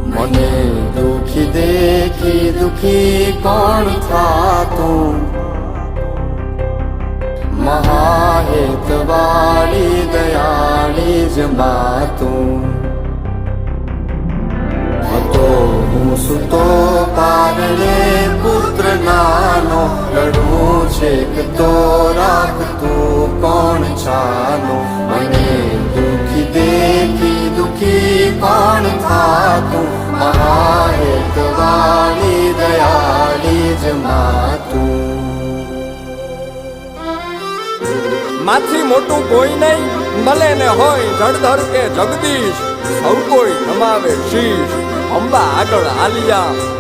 મને દુખી દેખી દુખી કોણ થાતું મહાહેતવાળી દયાળી જ માતું હતો હું સુતો પારણે પુત્ર નાનો રડું છેક તો રાખતું કોણ છાનો મને દુખી દેખી દુખી કોણ થાતું મહાહેતવાળી દયાળી જ માતું માથી મોટું કોઈ નહીં ભલે ને હોય જળધર કે જગદીશ સૌ કોઈ નમાવે શીશ અંબા આગળ આલિયા